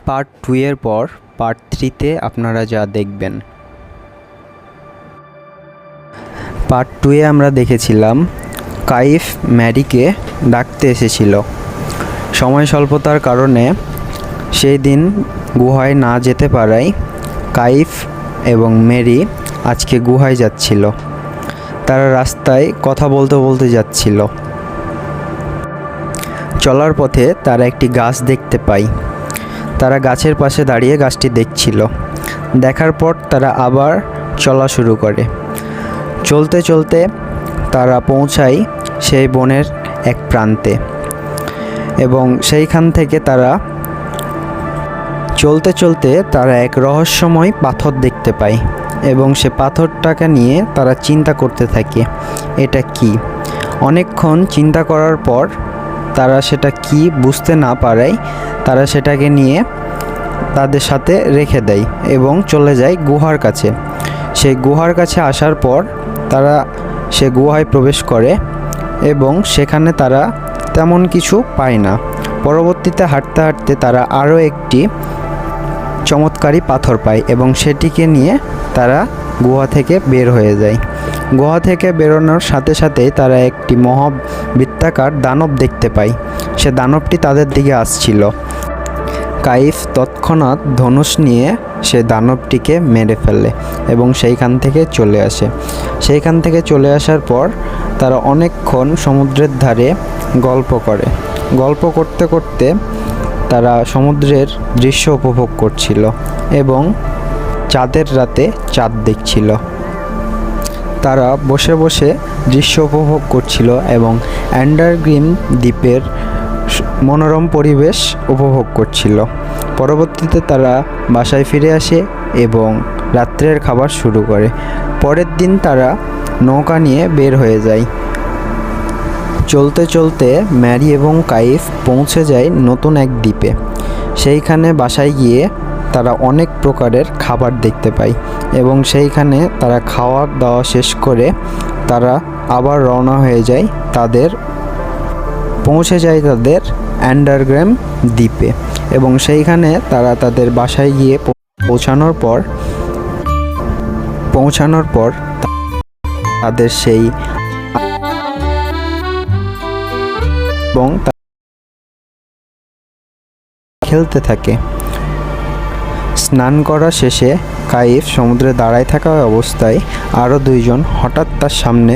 Part 2 এর পর part 3-তে আপনারা যা দেখবেন। পার্ট 2-এ আমরা দেখেছিলাম কাইফ ম্যারিকে ডাকতে এসেছিল। সময় স্বল্পতার কারণে সেই দিন গুহায় না যেতে পারায় কাইফ এবং ম্যারি আজকে গুহায় যাচ্ছিল। তারা রাস্তায় কথা বলতে বলতে যাচ্ছিল। চলার পথে তারা একটি গাছ দেখতে পায়। তারা গাছের পাশে দাঁড়িয়ে গাছটি দেখছিল। দেখার পর তারা আবার চলা শুরু করে। চলতে চলতে তারা পৌঁছায় সেই বনের এক প্রান্তে এবং সেইখান থেকে তারা চলতে চলতে তারা এক রহস্যময় পাথর দেখতে পায় এবং সে পাথরটাকে নিয়ে তারা চিন্তা করতে থাকে এটা কি। অনেকক্ষণ চিন্তা করার পর তারা সেটা কি বুঝতে না পারায় তারা সেটাকে নিয়ে তাদের সাথে রেখে দেয় এবং চলে যায় গুহার কাছে। সেই গুহার কাছে আসার পর তারা সে গুহায় প্রবেশ করে এবং সেখানে তারা তেমন কিছু পায় না। পরবর্তীতে হাঁটতে হাঁটতে তারা আরও একটি চমৎকারী পাথর পায় এবং সেটিকে নিয়ে তারা গুহা থেকে বের হয়ে যায়। গুহা থেকে বেরোনোর সাথে সাথেই তারা একটি মহাবৃত্তাকার দানব দেখতে পায়। সে দানবটি তাদের দিকে আসছিল। কাইফ তৎক্ষণাৎ ধনুষ নিয়ে সে দানবটিকে মেরে ফেলে এবং সেইখান থেকে চলে আসে। সেইখান থেকে চলে আসার পর তারা অনেকক্ষণ সমুদ্রের ধারে গল্প করে। গল্প করতে করতে তারা সমুদ্রের দৃশ্য উপভোগ করছিল এবং চাঁদের রাতে চাঁদ দেখছিল। তারা বসে বসে দৃশ্য উপভোগ করছিল এবং অ্যান্ডারগ্রিম দ্বীপের মনোরম পরিবেশ উপভোগ করছিল। পরবর্তীতে তারা বাসায় ফিরে আসে এবং রাত্রের খাবার শুরু করে। পরের দিন তারা নৌকা নিয়ে বের হয়ে যায়। চলতে চলতে ম্যারি এবং কাইফ পৌঁছে যায় নতুন এক দ্বীপে। সেইখানে বাসায় গিয়ে তারা অনেক প্রকারের খাবার দেখতে পায় এবং সেইখানে তারা খাওয়া দাওয়া শেষ করে তারা আবার রওনা হয়ে যায় পৌঁছে যায় তাদের অ্যান্ডারগ্রাম দ্বীপে এবং সেইখানে তারা তাদের বাসায় গিয়ে পৌঁছানোর পর তাদের সেই এবং খেলতে থাকে। স্নান করা শেষে কাইফ সমুদ্রে দাঁড়ায় থাকা অবস্থায় আরও দুইজন হঠাৎ তার সামনে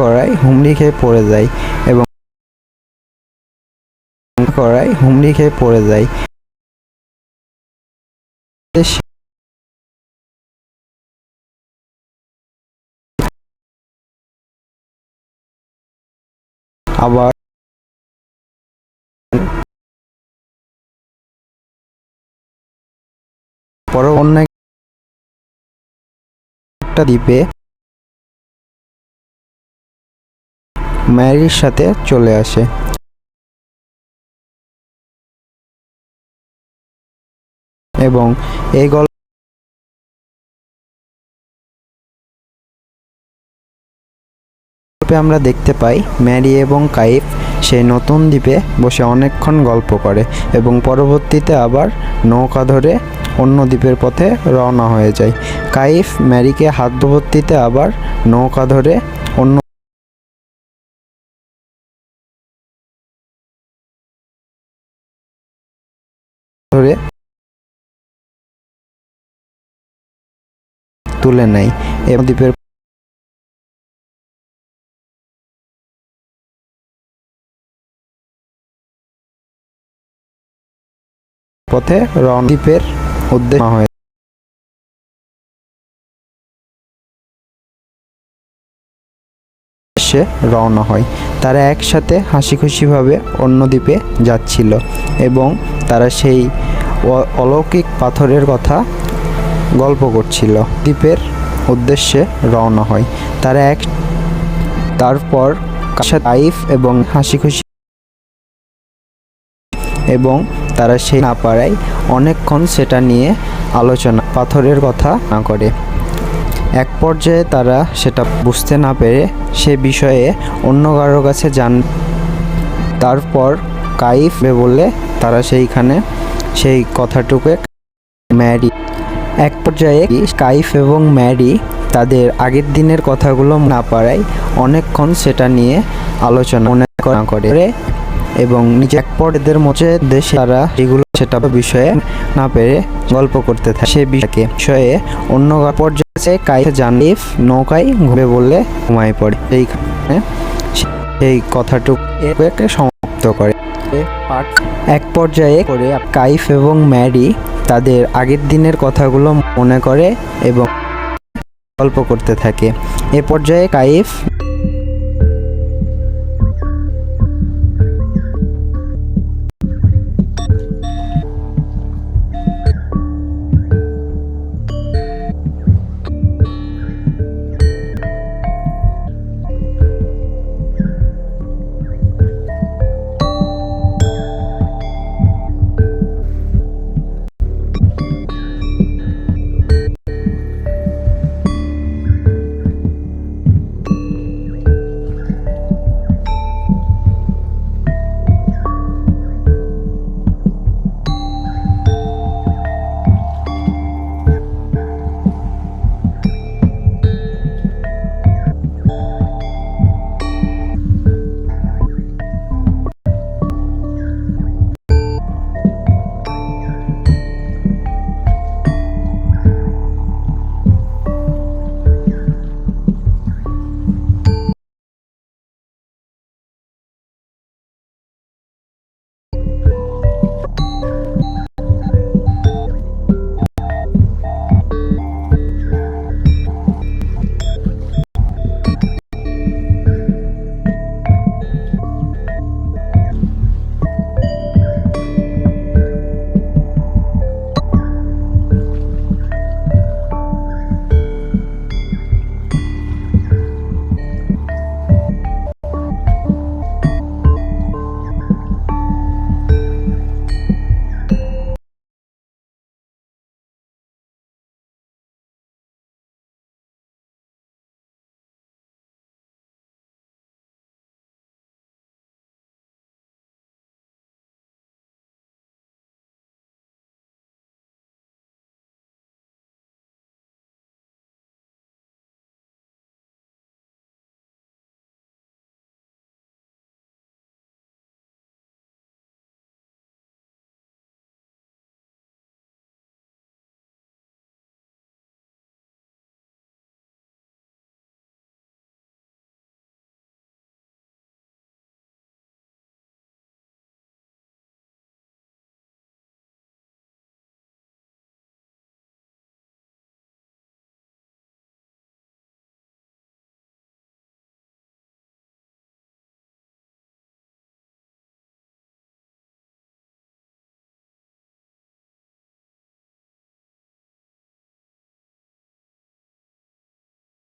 করায় হুমড়ি খেয়ে পড়ে যায় এবং আবার অন্য একটা দ্বীপে ম্যারির সাথে চলে আসে এবং এই গল্পে আমরা দেখতে পাই ম্যারি এবং কাইফ সেই নতুন দ্বীপে বসে অনেকক্ষণ গল্প করে এবং পরবর্তীতে আবার নৌকা ধরে অন্য দ্বীপের পথে রওনা হয়ে যায়। কাইফ ম্যারিকে হাত ধরতে আবার নৌকা ধরে অন্য ধরে তুলে নেয় এবং দ্বীপের পথে দ্বীপের উদ্দেশ্যে রওনা হয়। তারা একসাথে হাসি খুশিভাবে অন্য দ্বীপে যাচ্ছিল এবং তারা সেই অলৌকিক পাথরের কথা গল্প করছিল। দ্বীপের উদ্দেশ্যে রওনা হয় তারা তারপর কাইফ এবং হাসি খুশি এবং তারা সেই না পারায় অনেকক্ষণ সেটা নিয়ে আলোচনা পাথরের কথা না করে। এক পর্যায়ে তারা সেটা বুঝতে না পেরে সে বিষয়ে অন্য কারোর কাছে তারপর কাইফ বললে তারা সেইখানে সেই কথাটুকু ম্যারি। এক পর্যায়ে কাইফ এবং ম্যারি তাদের আগের দিনের কথাগুলো না পারায় অনেকক্ষণ সেটা নিয়ে আলোচনা করে এবং নিজে এক পর্যায়ের মধ্যে দেশে তারা এগুলো সেটা বিষয়ে না পেরে গল্প করতে থাকে। সে বিষয়ে অন্য পর্যায়ে কাইফ জানিফ নৌকায় ঘুরে বললে ঘুমায় পড়ে। সেইখানে সেই কথাটুকু সমাপ্ত করে। এক পর্যায়ে করে কাইফ এবং ম্যারি তাদের আগের দিনের কথাগুলো মনে করে এবং গল্প করতে থাকে। এ পর্যায়ে কাইফ